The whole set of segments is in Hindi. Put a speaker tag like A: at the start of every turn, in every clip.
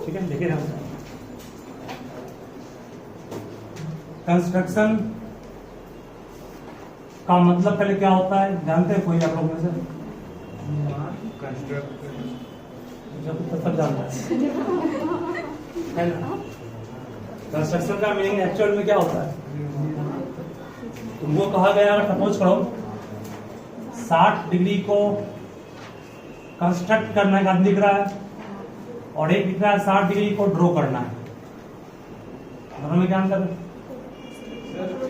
A: ठीक है, देखिए कंस्ट्रक्शन का मतलब पहले क्या होता है जानते हैं कोई आप लोग में से? सब जानता है ना? कंस्ट्रक्शन का मीनिंग एक्चुअल में क्या होता है? तुमको कहा गया, अगर सपोज करो 60 डिग्री को कंस्ट्रक्ट करना का दिख रहा है और एक दिख रहा है 60 डिग्री को ड्रॉ करना है, दोनों में क्या अंतर है?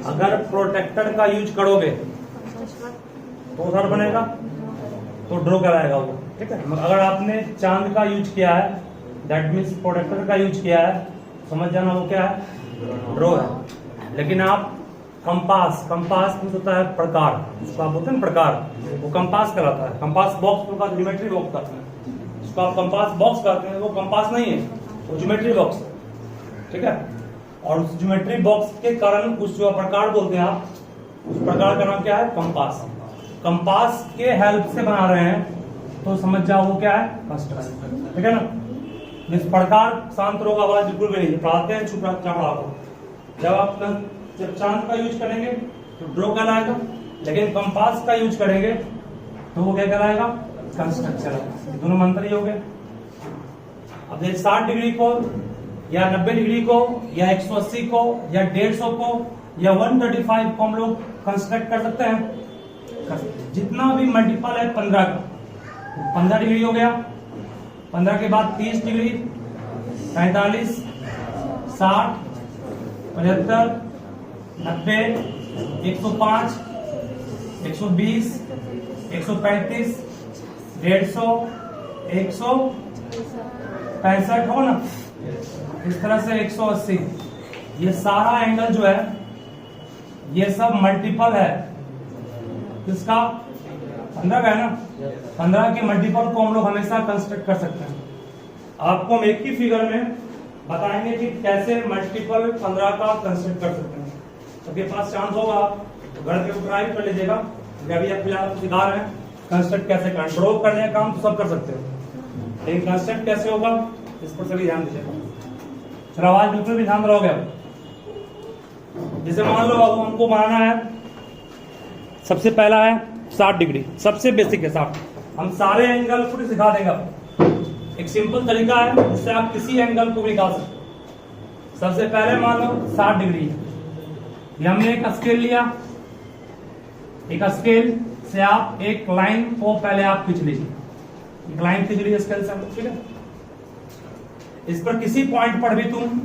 A: अगर प्रोटेक्टर का यूज करोगे तो उधर बनेगा तो ड्रॉ कराएगा वो, ठीक है। अगर आपने चांद का यूज किया है, दैट मीन्स प्रोटेक्टर का यूज किया है, समझ जाना वो क्या है, ड्रॉ है। लेकिन आप कंपास मीन्स होता है प्रकार, उसको आप बोलते हैं प्रकार, वो कंपास कराता है। कंपास बॉक्स का ज्योमेट्री बॉक्स करते हैं, उसको आप कंपास बॉक्स करते हैं, वो कंपास नहीं है, वो ज्योमेट्री बॉक्स है, ठीक है। और उस ज्योमेट्री बॉक्स के कारण उस जो प्रकार बोलते हैं आप, उस प्रकार का नाम क्या है, कंपास। कंपास के हेल्प से बना रहे हैं तो समझ जाओ वो क्या है, कंस्ट्रक्शन, ठीक है ना। इस प्रकार शांत रोग आवाज बिल्कुल भी नहीं पढ़ाते हैं, चुप पढ़ा को। जब चांद का यूज करेंगे तो ड्रॉ कहलाएगा, लेकिन कंपास का यूज करेंगे तो वो क्या कहलाएगा, कंस्ट्रक्शन। दोनों मंत्र ही हो गए। अब जैसे 60 डिग्री को या 90 डिग्री को या 180 को या 150 को या 135 को हम लोग कंस्ट्रक्ट कर सकते हैं। जितना भी मल्टीपल है 15 का, 15 डिग्री हो गया, 15 के बाद 30 डिग्री, 45, 60, 75, 90, 105, 120, 135, 150, 165 हो ना, इस तरह से 180। ये सारा एंगल जो है ये सब मल्टीपल है किसका, 15 का है ना। 15 के मल्टीपल को हम लोग हमेशा कंस्ट्रक्ट कर सकते हैं। आपको हम एक ही फिगर में बताएंगे कि कैसे मल्टीपल 15 का कंस्ट्रक्ट कर सकते हैं। सबके पास चांस होगा तो घर के ट्राई कर लीजिएगा। अभी आप फिलहाल सिखा रहे हैं कंस्ट्रक्ट कैसे करना, ड्रॉ करने का काम तो सब कर सकते हो, लेकिन कंस्ट्रक्ट कैसे होगा इस पर सभी ध्यान दीजिएगा। चलो आवाज बिल्कुल भी ध्यान रहोगे। अब जैसे मान लो अब हमको बनाना है, सबसे पहला है 60 डिग्री, सबसे बेसिक है 60। हम सारे एंगल पूरी सिखा देंगे। एक सिंपल तरीका है जिससे आप किसी एंगल को भी निकाल सकते। सबसे पहले मान लो 60 डिग्री, ये हमने एक स्केल लिया, एक स्केल से आप एक लाइन को पहले आप खींच लीजिए, एक लाइन खींच लीजिए स्केल से, ठीक है। इस पर किसी पॉइंट पर भी तुम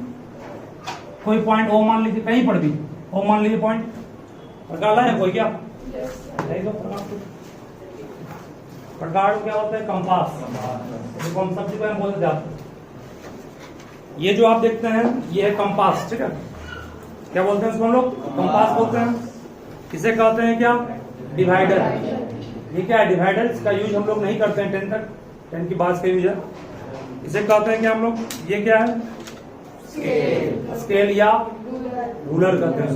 A: कोई पॉइंट ओ मान लीजिए, कहीं पर भी ओ मान लीजिए पॉइंट, प्रकार है कोई क्या, प्रकार क्या होता है, कंपास, देखो हम सबसे पहले बोलते जाते। ये जो आप देखते हैं ये है कंपास, ठीक है। क्या बोलते हैं इसको हम लोग, कंपास बोलते हैं। इसे कहते हैं क्या, डिवाइडर। ये क्या है, डिवाइडर। इसका यूज हम लोग नहीं करते हैं 10 तक, 10 की बात का यूज है। इसे कहते हैं क्या हम लोग, ये क्या है, स्केल या रूलर कहते हैं।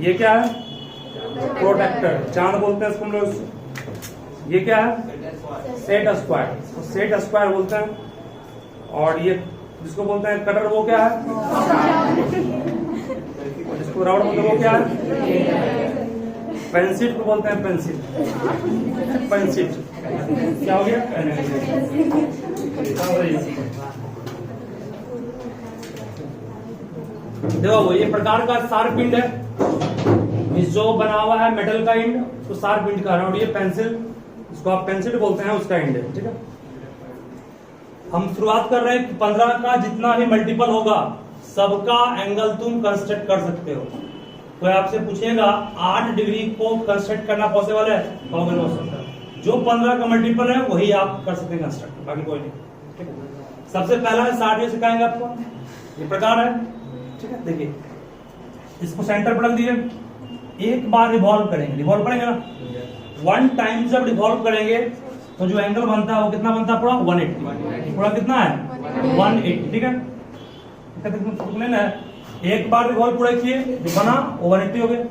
A: ये क्या है, प्रोटेक्टर, चांद बोलते हैं इसको हम लोग। ये क्या है, सेट स्क्वायर, सेट स्क्वायर बोलते हैं। और ये जिसको बोलते हैं कटर, वो क्या है, जिसको राउंड बोलते हैं वो क्या है, पेंसिल को बोलते हैं पेंसिल, पेंसिल क्या हो गया, देखो वो ये प्रकार का शार्प पिंड है, जो बना हुआ है मेटल का इंड तो शार्प पिंड का है, और ये पेंसिल, इसको आप पेंसिल बोलते हैं, उसका इंड है, ठीक है। हम शुरुआत कर रहे हैं कि 15 का जितना भी मल्टीपल होगा सबका एंगल तुम कंस्ट्रक्ट कर सकते हो। कोई आपसे पूछेगा 8 डिग्री को कंस्ट्रक्ट करना पॉसिबल है, कहोगे नो सर। जो 15 का मल्टीपल है वही आप कर सकते हैं कंस्ट्रक्ट, बाकी कोई नहीं, ठीक है। सबसे पहला है 60 सिखाएंगे आपको, ये प्रकार है, ठीक है। देखिए इसको सेंटर पर रख दीजिए, एक बार रिवॉल्व करेंगे, रिवॉल्व करेंगे ना, 1 टाइम जब रिवॉल्व करेंगे तो जो एंगल बनता है वो कितना बनता है, पूरा 180, पूरा कितना है 180, ठीक है। कितना है, एक बार रिवॉल्व पूरा किए जो बना वो 180 हो गया।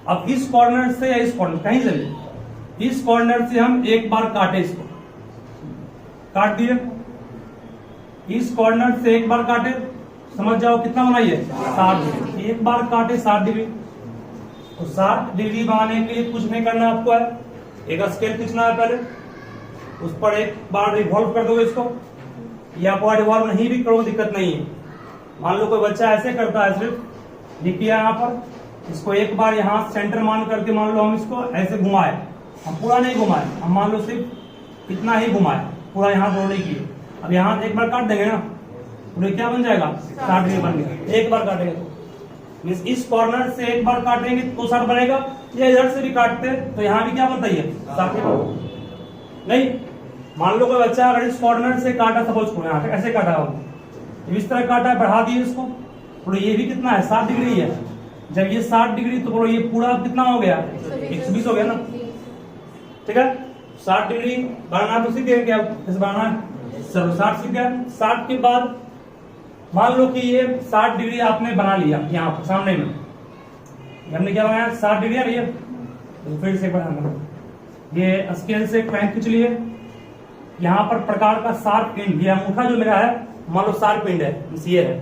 A: अब इस कॉर्नर से या इस कॉर्नर कहीं से भी, इस कॉर्नर से हम एक बार काटे, इसको काट दिए, इस कॉर्नर से एक बार काटे, समझ जाओ कितना बनाइए 60 डिग्री, एक बार काटे 60 डिग्री। तो 60 डिग्री बनाने के लिए कुछ नहीं करना आपको है, एक स्केल खींचना है पहले, उस पर एक बार रिवॉल्व कर दोगे इसको, या आप रिवॉल्व नहीं भी करो दिक्कत नहीं है। मान लो कोई बच्चा ऐसे करता है, सिर्फ ये किया यहाँ पर, इसको एक बार यहाँ सेंटर मान करके मान लो हम इसको ऐसे घुमाए, हम पूरा नहीं घुमाए, हम मान लो सिर्फ इतना ही घुमाए, पूरा यहाँ ड्रॉ नहीं किए। अब यहाँ एक बार काट देंगे ना, पूरे क्या बन जाएगा 60 डिग्री बन गया। एक बार काटेंगे तो मीन्स इस कॉर्नर से एक बार काटेंगे तो 60 बनेगा, या इधर से भी काटते तो यहाँ भी क्या बनता है 60 नहीं। मान लो कोई बच्चा अगर इस कॉर्नर से काटा, सपोज को यहाँ ऐसे काटा हो, इस तरह काटा है, बढ़ा दिए इसको, बोलो ये भी कितना है 60 डिग्री है। जब ये 60 डिग्री तो बोलो ये पूरा कितना हो गया 120 हो गया ना, ठीक है। 60 डिग्री बढ़ाना तो सीख गए क्या, कैसे बढ़ाना है, चलो 60 सीख गया। 60 के बाद मान लो कि ये 60 डिग्री आपने बना लिया, यहाँ पर सामने में हमने क्या बनाया 60 डिग्री है, तो फिर से बढ़ाना, ये स्केल से क्रैंक खींच लिए, यहाँ पर प्रकार का शार्प एंड, ये अंगूठा जो मेरा है मान लो शार्प एंड है, ये है,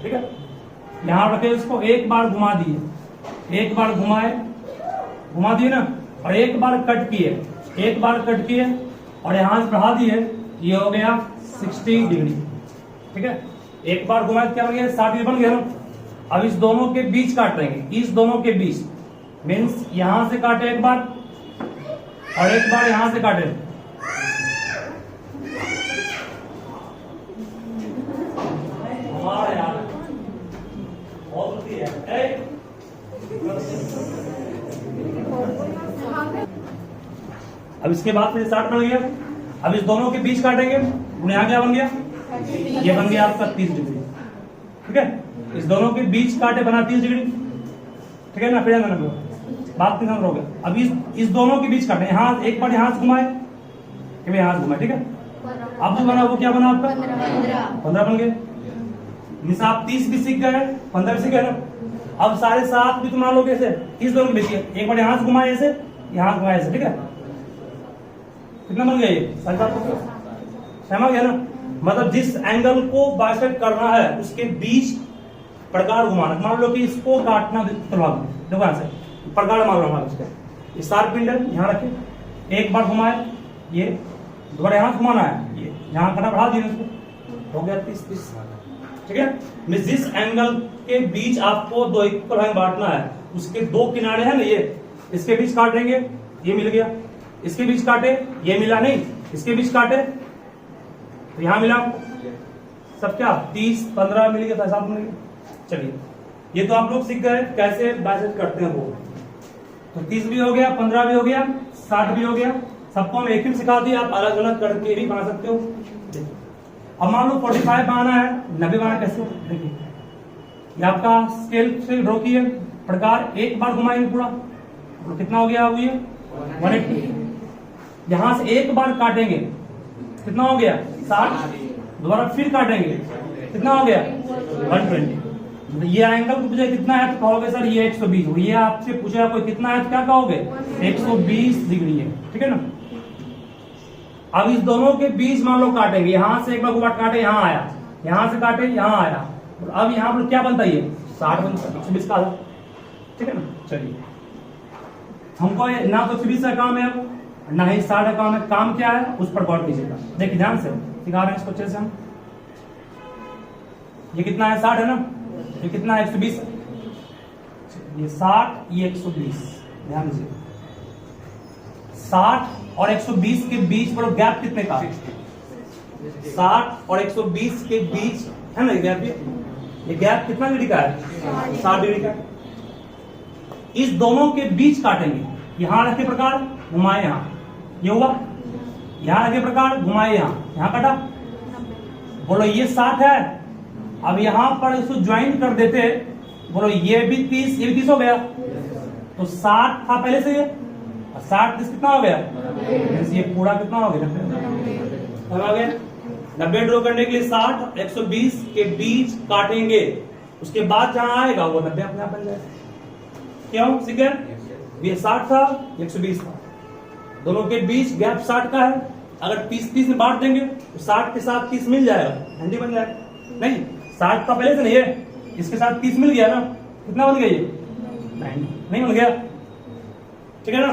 A: ठीक है। यहाँ रखे इसको, एक बार घुमा दिए, एक बार घुमा दिए ना, और एक बार कट किए, एक बार कट किए और यहाँ से बढ़ा दिए, ये हो गया 60 डिग्री, ठीक है। एक बार घुमाए क्या बन गया 60 डिग्री बन गया ना। अब इस दोनों के बीच काट लेंगे, इस दोनों के बीच मीन्स यहां से काटे एक बार और एक बार यहां से काटे, यार बहुत होती है। अब इसके बाद फिर 60 बन गया। अब इस दोनों के बीच काटेंगे, यहाँ क्या बन गया, ये बन गया आपका 30 डिग्री, ठीक है। इस दोनों के बीच काटे बना 30 डिग्री, ठीक है ना। फिर बात कितना हो गया। अब इस दोनों के बीच काटे, यहाँ एक बार यहाँ से घुमाए, यहाँ से घुमाए, ठीक है। अब जो बना वो क्या बना आपका 15 बन गए। आप 30 भी सीख गए, 15 भी सीख गए ना। अब 7.5 भी तुम मान लो कैसे, इस दोनों के बीच एक बार यहाँ से घुमाए ऐसे, यहाँ से घुमाए ऐसे, ठीक है। कितना बन गया ये 7.5, समझ गया ना। मतलब जिस एंगल को बाइसेक्ट करना है उसके बीच प्रकार घुमाना। मान लो कि इसको काटना, देखो यहाँ से प्रकार मान लो हमारा इसका, ये शार्प पिंड है, यहाँ रखे, एक बार घुमाए, ये दोबारा यहाँ घुमाना है, ये यहाँ काटा बढ़ा दिया इसको, हो गया 30, ठीक है। जिस एंगल के बीच आपको दो इक्वल भाग बांटना है, उसके दो किनारे हैं ना, ये इसके बीच काटेंगे, ये मिल गया, इसके बीच काटे, ये मिला नहीं, इसके बीच काटे तो यहां मिला, सब क्या 30 15 मिल गया, हिसाब मिल गया। चलिए ये तो आप लोग सीख गए कैसे बाइसेक्ट करते हैं वो। तो 30 भी हो गया, 15 भी हो गया, 60 भी हो गया, सबको हम एक ही सिखा दिया, आप अलग अलग करके भी बना सकते हो। अब मान लो 45 बनाना है, 90 बनाना कैसे, देखिए ये आपका स्केल से ड्रॉ किए, प्रकार एक बार घुमाएंगे पूरा, तो कितना हो गया, ये 180। यहां से एक बार काटेंगे, कितना हो गया 60, दोबारा फिर काटेंगे, कितना हो गया 120। ये एंगल को पूछे कितना है तो कहोगे सर ये 120, ये आपसे पूछा कोई कितना है तो क्या कहोगे 120 डिग्री है, ठीक है ना। अब इस दोनों के बीच मान लो काटेंगे, यहां से एक बार काटे, यहाँ आया, यहां से काटे, यहाँ आया, अब यहाँ पर क्या बनता है 60 बनता है, 120 का, ठीक है ना। चलिए हमको ना तो 120 का काम है ना ही 60 का काम है, काम क्या है उस पर गौर कीजिएगा। देखिए ध्यान से सिखा रहे हैं इसको अच्छे से हम। ये कितना है 60 है ना, ये कितना है 120, ये 60 ये 120, ध्यान दीजिए 60 और 120 के बीच पर गैप कितने का, 60 और 120 के बीच है ना गैप, ये गैप कितना डिग्री का है 60 डिग्री का। इस दोनों के बीच काटेंगे, यहां रखे प्रकार घुमाए, यहां ये हुआ, यहां रखे प्रकार घुमाए, यहां काटा, बोलो ये 60 है। अब यहां पर इसको ज्वाइन कर देते, बोलो ये भी 30, ये भी 30 हो गया, तो 60 था पहले से, ये 60 कितना हो गया, ये पूरा कितना हो गया 90। 90 ड्रॉ करने के लिए 60 और 120 के बीच काटेंगे, उसके बाद जहां आएगा वो 90 अपने आप बन जाएगा। क्यों सीखे, ये 60 था 120 था, दोनों के बीच गैप 60 का है, अगर 30-30 में बांट देंगे तो 60 के साथ 30 मिल जाएगा, 90 बन जाएगा। नहीं, 60 का पहले से नहीं है, इसके साथ 30 मिल गया ना, कितना बन गया ये 90, नहीं बन गया, ठीक है ना,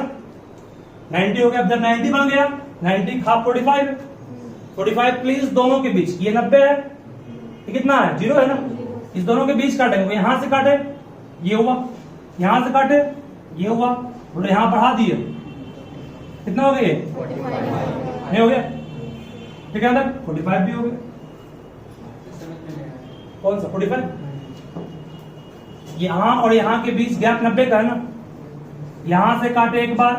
A: 90 हो गया। अब जब 90 बन गया, 90 का 45 प्लीज दोनों के बीच, ये 90 है, ये कितना है 0 है ना, इस दोनों के बीच काटेंगे, यहां से काटे ये हुआ, यहां से काटे ये हुआ, बोलो यहां बढ़ा दिए, कितना हो गया ये 45 नहीं हो गया, ठीक है ना, 45 भी हो गया। कौन सा 45? यहां और यहां के बीच गैप 90 का है ना, यहां से काटे एक बार,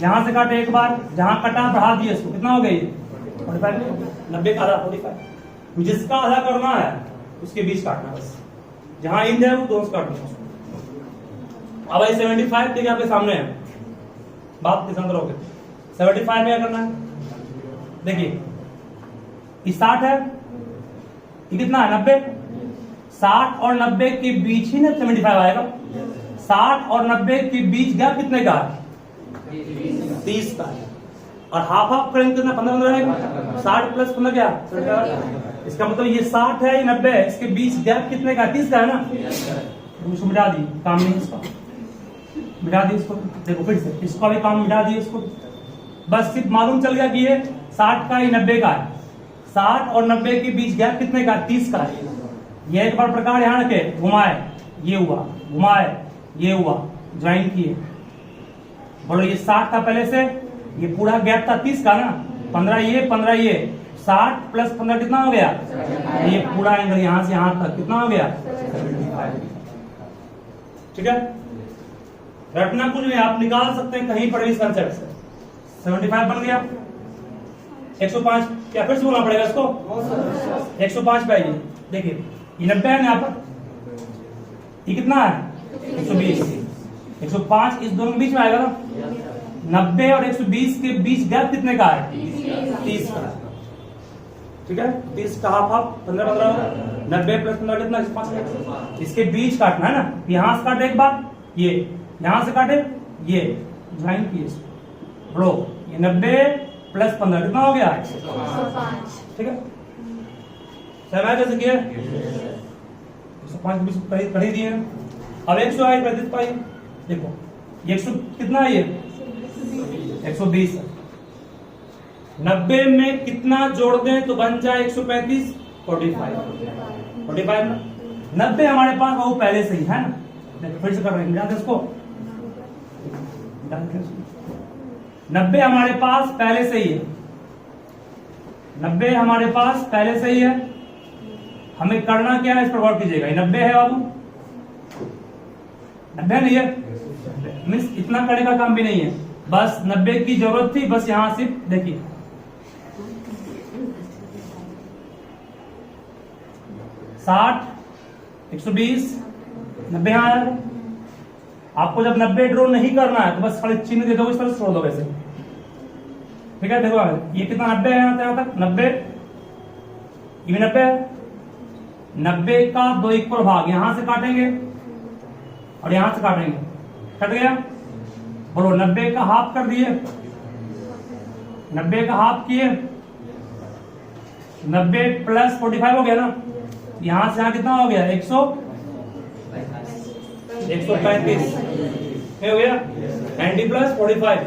A: यहां से काटे एक बार, जहां कटा बढ़ा दिए इसको, कितना हो गया ये 45, 90 का आधा 45। जिसका आधा करना है उसके बीच काटना, बस जहां इंड है वो दोनों काटना। अब भाई 75 देखिए आपके सामने है, बात के अंदर हो गए। 75 में क्या करना है, देखिए ये 60 है, ये कितना है 90, 60 और 90 के बीच ही ना 75 आएगा। 60 और 90 के बीच गैप कितने का है 30 का है, और हाफ हाफ करेंगे कितना 15 रहेगा, 60 प्लस 15 क्या, इसका मतलब ये 60 है, ये 90 है, इसके बीच गैप कितने का 30 का है ना, इसको मिटा दी, काम नहीं इसका, मिटा दी इसको, देखो फिर से इसका भी काम मिटा दिए इसको, बस सिर्फ मालूम चल गया कि ये 60 का, ये 90 का है। 60 और 90 के बीच गैप कितने का 30 का है। ये एक बार प्रकार यहां रखे, घुमाए ये हुआ, घुमाए ये हुआ, ज्वाइन किए, बोलो ये 60 था पहले से, ये पूरा गैप था 30 का ना, 15 ये 60 प्लस 15 कितना हो गया, ये पूरा एंगल यहां से यहां तक कितना हो गया 75, ठीक है। रटना कुछ नहीं, आप निकाल सकते हैं कहीं पर भी इस कंसेप्ट से। 75 बन गया, 105 क्या फिर से बोलना पड़ेगा इसको, 105 पे आइए, देखिए ये 90 है यहाँ पर, ये कितना है 120, 105 इस दोनों के बीच में आएगा ना, 90 और 120 के बीच गैप कितने का है 30 का, ठीक है, 30 का हाफ हाफ 15 90 प्लस 15 कितना 105, इसके बीच काटना है ना, यहां से काटे एक बार, ये यहां से काटे ये, ज्वाइन किए ब्रो, ये 90 प्लस 15 कितना हो गया 105, ठीक है, समझ कैसे किया 105 के बीच कर ही दिए। अब 108 प्रतिशत पाइए, देखो ये 100 कितना है, ये 120 है, 90 में कितना जोड़ दें तो बन जाए 135, 45 ना, 90 हमारे पास वो पहले से ही है ना, देखो फिर से कर रहे हैं, जानते इसको 90 हमारे पास पहले से ही है, 90 हमारे पास पहले से ही है, हमें करना क्या है इस पर गौर कीजिएगा, 90 है बाबू, 90 नहीं है, मीन्स इतना करने का काम भी नहीं है, बस 90 की जरूरत थी, बस यहां सिर्फ देखिए 60, 120, 90 यहां आया। आपको जब 90 ड्रॉ नहीं करना है तो बस खाली चिन्ह दे दो, इस तरह छोड़ दो वैसे, ठीक है। देखो ये कितना 90 है यहां तक 90, ये 90 है, 90 का 2 इक्वल भाग यहां से काटेंगे और यहां से काटेंगे, कट गया, बोलो 90 का हाफ कर दिए, 90 का हाफ किए, 90 प्लस 45 हो गया ना, यहां से यहां कितना हो गया 135 हो गया, 90 प्लस 45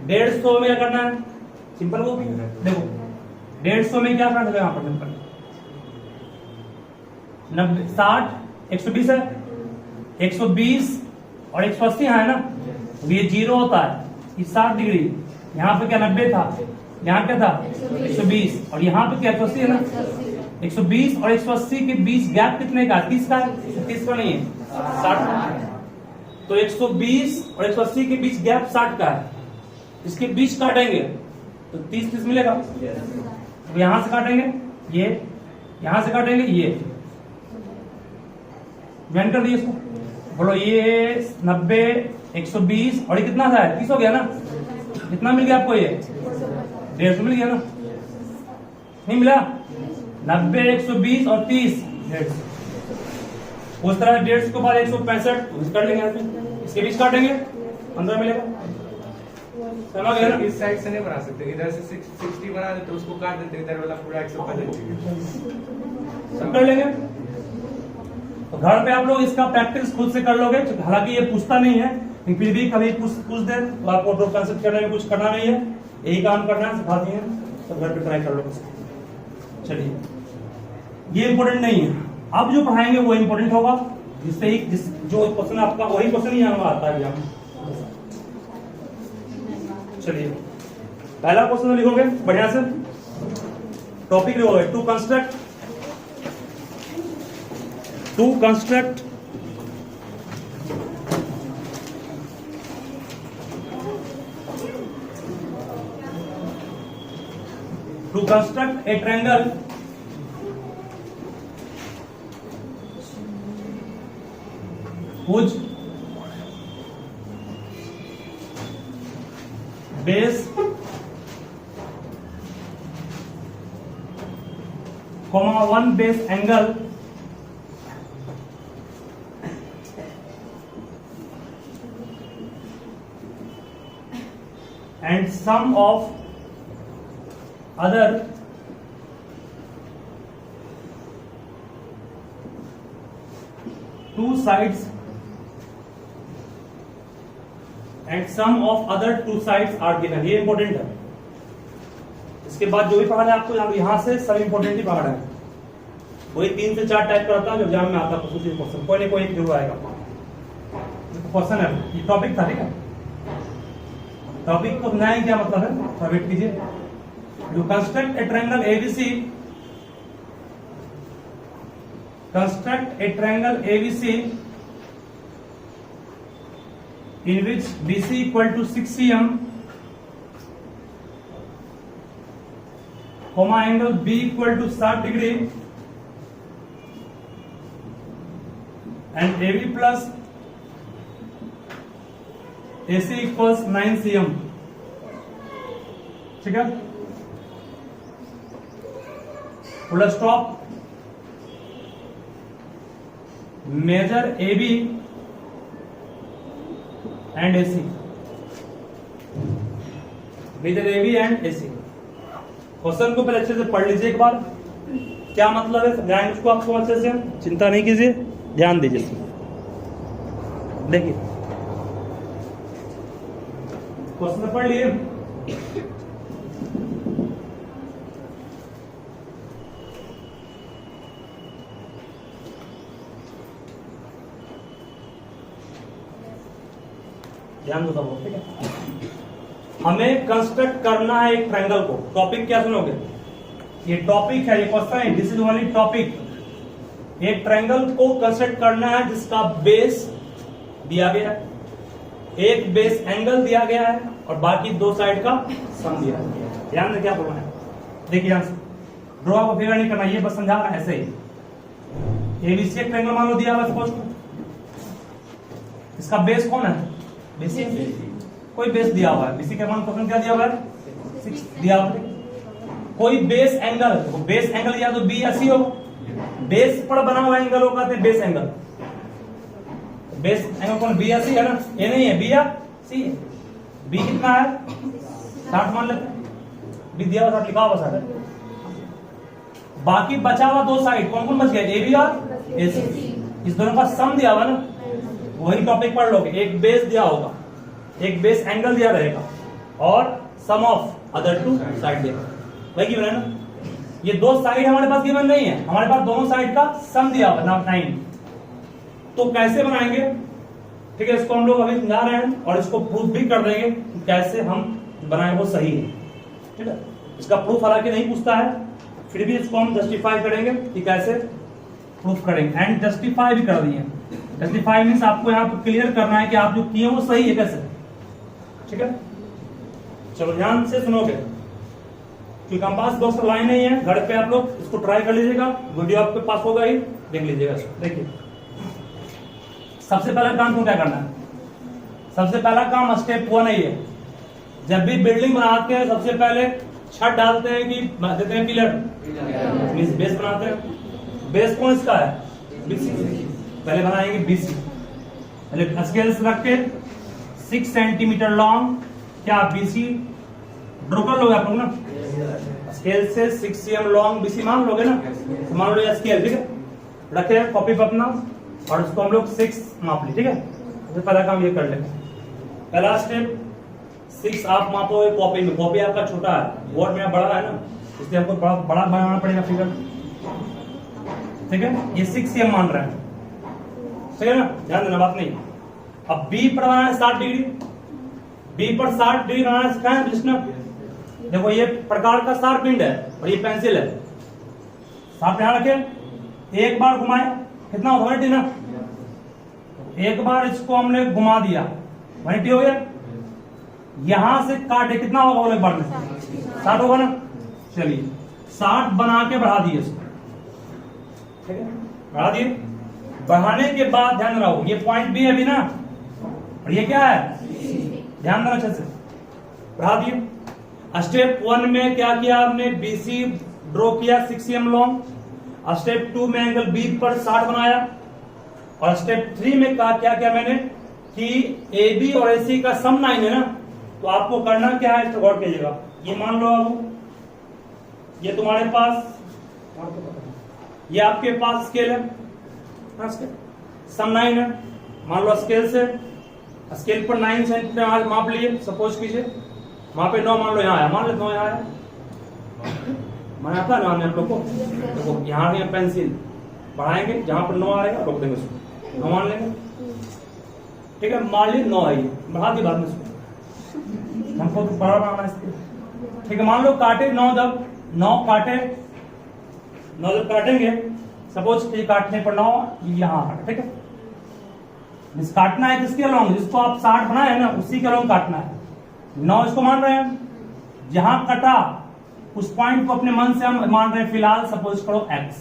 A: 150 में क्या करना है, सिंपल वो देखो 150 में क्या करना है, यहां पर सिंपल 90 60 120 है, 120 और 180 है ना, तो ये 0 होता है, ये 60 डिग्री, यहाँ पे क्या 90 था, यहाँ क्या था 120 और यहाँ पे क्या 180 है ना, 120 और 180 के बीच गैप कितने का 30 का, 30 का नहीं है 60 का, तो 120 और 180 के बीच गैप 60 का है, इसके बीच काटेंगे तो 30 मिलेगा, तो यहां से काटेंगे ये, यहां से काटेंगे ये, ज्वाइन कर दिए इसको, बोलो ये 90 120 और ये कितना था 30 हो गया ना, कितना मिल गया आपको ये 150 मिल गया ना, नहीं मिला 90 120 और 30 150, उस तरह 150 के बाद 165 कर लेंगे, इसके बीच काटेंगे 15 मिलेगा। समझ गए ना?
B: इस साइड से नहीं बना सकते, इधर से 60 बना देते, उसको काट देते, इधर वाला पूरा 105
A: सब कर लेंगे। तो घर पे आप लोग इसका प्रैक्टिस खुद से कर लोगे, हालांकि ये पूछता नहीं है, लेकिन फिर भी कभी पूछ दे तो आपको ड्रॉ कंसेप्ट करने में कुछ करना नहीं है, यही काम करना है, सिखा दिए तो घर पे ट्राई कर लो। चलिए, ये इंपॉर्टेंट नहीं है, अब जो पढ़ाएंगे वो इंपॉर्टेंट होगा, जिससे जो क्वेश्चन आपका वही क्वेश्चन ही आता है एग्जाम। चलिए, पहला क्वेश्चन लिखोगे बढ़िया से, टॉपिक लिखोगे to construct a triangle whose base, one base angle and sum of other two sides and sum of other two sides are given। ये इंपॉर्टेंट है। इसके बाद जो भी पढ़ा है आपको यहाँ से सब इंपॉर्टेंट ही पढ़ा है। कोई 3 से 4 टाइप करता है जो एग्जाम में आता है, क्वेश्चन कोई ना कोई एक जरूर आएगा। क्वेश्चन है, ये टॉपिक था, ठीक है। टॉपिक को बनाए क्या मतलब है, वेट कीजिए। You construct a triangle ABC in which BC equal to 6 cm, angle B equal to 60 degree and AB plus AC equals 9 cm। ठीक है, full stop. Measure AB and AC, measure AB and AC। Question को पहले अच्छे से पढ़ लीजिए एक बार, क्या मतलब है समझाएंगे उसको आपको अच्छे से, चिंता नहीं कीजिए, ध्यान दीजिए। देखिए क्वेश्चन पढ़ लिए, ध्यान दो सब, ठीक है। हमें कंस्ट्रक्ट करना है एक ट्रायंगल को। टॉपिक क्या सुनोगे, ये टॉपिक है, ये क्वेश्चन है, दिस इज ओनली टॉपिक। एक ट्रायंगल को कंस्ट्रक्ट करना है जिसका बेस दिया गया है, एक बेस एंगल दिया गया है और बाकी दो साइड का सम दिया है। ध्यान से क्या बोलना है, देखिए यहां ड्रॉ को फेवर नहीं करना, ये बस समझाना ऐसे ही। एबीसी एक ट्रायंगल मान लो दिया हुआ सपोज, इसका बेस कौन है, बीसी, कोई बेस दिया हुआ है, बीसी का मान क्वेश्चन क्या दिया हुआ है 6 दिया हुआ है। कोई बेस एंगल, तो बेस एंगल या तो बी या सी हो, बेस पर बना हुआ एंगल होगा तो बेस एंगल, बेस एंगल कौन, बी या सी है ना, ये नहीं है, बी या सी है। बी कितना है 60 मान लेते हैं, बी दिया हुआ 60 लिखा हुआ 60 है। बाकी बचा हुआ दो साइड कौन कौन बच गया, ए बी और ए सी, इस दोनों का सम दिया हुआ ना, वही टॉपिक पढ़ लोगे। एक बेस दिया होगा, एक बेस एंगल दिया रहेगा और सम ऑफ अदर टू साइड दिया, वही गिवन है ना। ये दो साइड हमारे पास गिवन नहीं है, हमारे पास दोनों साइड का सम दिया हुआ ना 9। तो कैसे बनाएंगे, ठीक है, इसको हम लोग अभी समझा रहे हैं और इसको प्रूफ भी कर देंगे कि कैसे हम बनाए वो सही है, ठीक है। इसका प्रूफ हालांकि नहीं पूछता है, फिर भी इसको हम जस्टिफाई करेंगे कि कैसे प्रूफ करेंगे, एंड जस्टिफाई भी कर दिए। जस्टिफाई मींस आपको यहाँ पे क्लियर करना है कि आप जो किए वो सही है कैसे, ठीक है। चलो ध्यान से सुनोगे, क्योंकि हम पास बॉक्स लाइन नहीं है, घर पे आप लोग इसको ट्राई कर लीजिएगा, वीडियो आपके पास होगा ही, देख लीजिएगा इसको। देखिए सबसे पहला काम को क्या करना है, सबसे पहला काम स्टेप 1 है, जब भी बिल्डिंग बनाते हैं सबसे पहले छत डालते हैं कि देते हैं पिलर, बेस बनाते हैं। बेस कौन इसका है, बीसी, पहले बनाएंगे बीसी, पहले स्केल्स रख के 6 सेंटीमीटर लॉन्ग क्या बीसी ड्रॉ कर लोगे आप लोग ना, स्केल से 6 cm लॉन्ग बीसी मान लोगे ना, तो मान लो ये स्केल, ठीक है, रखे कॉपी पर अपना, और उसको हम लोग 6 माप ली, ठीक है, तो पहला काम ये कर लेंगे। पहला स्टेप 6 आप मापोगे कॉपी में, कॉपी आपका छोटा है, बोर्ड में बड़ा है ना, इसलिए हमको बड़ा बड़ा बनाना पड़ेगा फिगर, ठीक है। ये 6 cm मान रहे हैं, ठीक है ना, ध्यान देना बात नहीं। अब बी पर बनाना है 60 डिग्री, बी पर 60 डिग्री बनाना सिखाया कृष्ण। देखो ये प्रकार का शार्प पिंड है और ये पेंसिल है, साफ ध्यान रखें। एक बार घुमाए कितना होगा 180 ना, एक बार इसको हमने घुमा दिया 180 हो गया, यहां से काटे कितना होगा बोले बार में 60 होगा ना। चलिए 60 बना के बढ़ा दिए इसको, ठीक है, बढ़ा दिए। बढ़ाने के बाद ध्यान रखो ये पॉइंट भी है अभी ना, और ये क्या है, ध्यान देना अच्छे से, बढ़ा दिए। स्टेप 1 में क्या किया आपने, बीसी ड्रॉ किया 6 cm लॉन्ग। स्टेप 2 में एंगल बी पर 60 बनाया, और स्टेप 3 में क्या किया मैंने कि ए बी और ए सी का सम 9 है ना, तो आपको करना क्या है, इसको गौर कीजिएगा। ये मान लो आप, ये तुम्हारे पास, ये आपके पास स्केल है, सम 9 है, मान लो स्केल से, स्केल पर 9 सेंटीमीटर माप लिए, सपोज कीजिए, वहां पे 9 मान लो, यहाँ आया, मान लो 9 यहाँ आया, मैंने आता है ना आप लोग को, देखो यहाँ भी पेंसिल बढ़ाएंगे, जहां पर 9 आएगा रोक देंगे उसको, 9 मान लेंगे, ठीक है, मान ली 9 आई, बढ़ा दी बाद में उसको, हमको तो बड़ा बनाना है इसके, ठीक है। मान लो काटे 9 जब 9 काटे, 9 जब काटेंगे, सपोज ये काटने पर 9 यहाँ आ, ठीक है, इस काटना है किसके अलोंग, जिसको आप 60 बनाए है ना उसी के अलोंग काटना है। 9 इसको मान रहे हैं, जहां कटा उस पॉइंट को अपने मन से हम मान रहे हैं फिलहाल, सपोज करो x,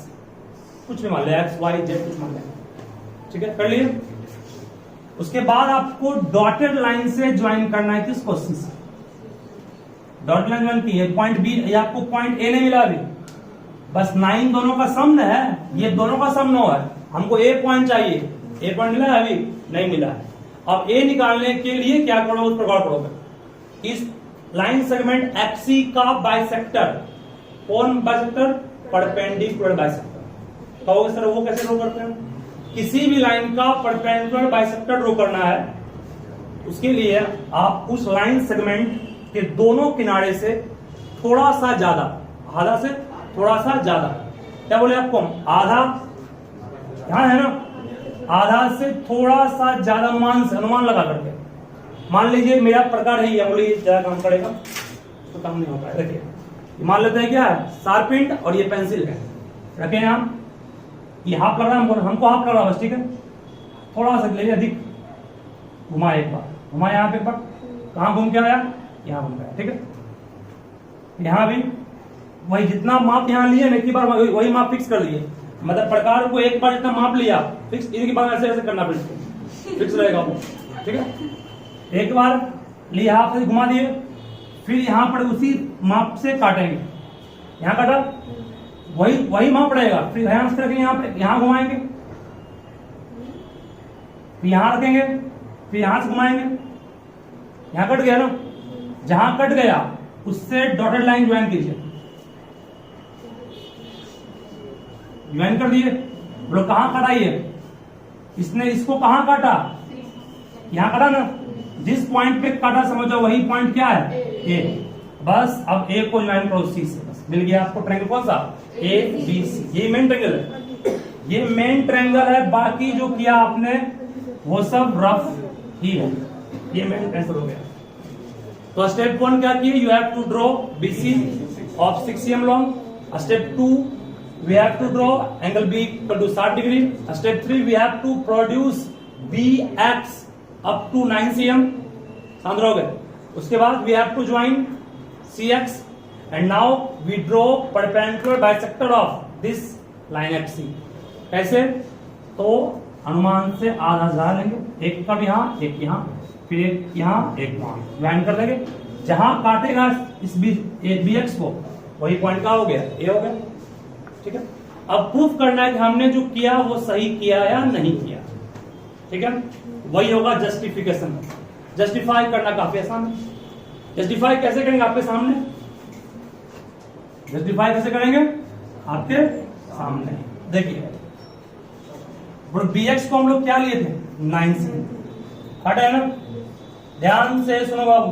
A: कुछ भी मान ले, x y z कुछ मान ले, ठीक है, कर लिए। उसके बाद आपको डॉटेड लाइन से ज्वाइन करना है, किस क्वेश्चन से, डॉटेड लाइन ज्वाइन की है, पॉइंट बी, ये आपको पॉइंट ए नहीं मिला अभी, बस 9 दोनों का सम है, ये दोनों का सम 9 है, हमको ए पॉइंट चाहिए, ए पॉइंट मिला है अभी नहीं मिला है। अब ए निकालने के लिए क्या करो, उस प्रकार करोगे, इस लाइन सेगमेंट एक्सी का बाइसेक्टर, कौन बाइसेक्टर, परपेंडिकुलर बाइसेक्टर, कहोगे सर वो कैसे ड्रॉ करते हैं, किसी भी लाइन का परपेंडिकुलर बाइसेक्टर ड्रॉ करना है, उसके लिए आप उस लाइन सेगमेंट के दोनों किनारे से थोड़ा सा ज्यादा, आधा से थोड़ा सा ज्यादा, क्या बोले आपको, आधा, ध्यान है ना, आधा से थोड़ा सा ज्यादा अनुमान लगा करके, मान लीजिए मेरा प्रकार है ये, उंगली ज्यादा काम करेगा तो काम नहीं होता है, देखिए मान लेते हैं क्या है, शार्पिंड और ये पेंसिल है, रखें हम, ये हाफ लग रहा है हमको हाफ लग रहा है बस, ठीक है, थोड़ा सा ले अधिक घुमा, एक बार घुमा, यहाँ पे एक बार, कहाँ घूम के आया, यहाँ घूम गया, ठीक है, यहाँ भी वही जितना माप यहाँ लिए ना, एक बार वही माप फिक्स कर लिए, मतलब प्रकार को एक बार जितना माप लिया फिक्स, इनके बाद ऐसे ऐसे करना फिक्स रहेगा वो, ठीक है, एक बार लिए हाथ से घुमा दिए, फिर यहाँ पर उसी माप से काटेंगे, यहाँ काटा वही माप रहेगा, फिर यहाँ से रखेंगे, यहाँ पे यहाँ घुमाएंगे, फिर यहाँ रखेंगे, फिर यहाँ से घुमाएंगे, यहाँ कट गया ना, जहां कट गया उससे डॉटेड लाइन ज्वाइन कीजिए, ज्वाइन कर दिए, बोलो कहां काटा ये, इसने इसको कहां काटा, यहां काटा ना, जिस पॉइंट पे काटा समझो वही पॉइंट क्या है, ए, बस अब ए को ज्वाइन करो सी से, बस मिल गया आपको ट्रायंगल कौन सा, ए बी सी, ये मेन ट्रायंगल है, ये मेन ट्रायंगल है, बाकी जो किया आपने वो सब रफ ही है, ये मेन ट्रायंगल हो गया। तो स्टेप 1 क्या किए, you have to draw BC of 6 cm long. Step 2 we have to draw angle B equal to 60 degree. Step 3 we have to produce BX up to 9 cm, समझ रहे हो? उसके बाद we have to join CX and now we draw perpendicular bisector of this line XC. कैसे? तो अनुमान से आधा जा लेंगे, एक कब यहाँ, एक यहाँ, फिर एक यहाँ, एक वहां, ज्वाइन कर देंगे, जहां काटेगा इस BX को वही पॉइंट का हो गया, ए हो गया, ठीक है। अब प्रूफ करना है कि हमने जो किया वो सही किया या नहीं किया, ठीक है, वही होगा जस्टिफिकेशन। जस्टिफाई करना काफी आसान है, जस्टिफाई कैसे करेंगे? आपके सामने। जस्टिफाई कैसे करेंगे? आपके सामने। देखिए bx को हम लोग क्या लिए थे? 9c। हटा है ना? ध्यान से सुनो बाबू।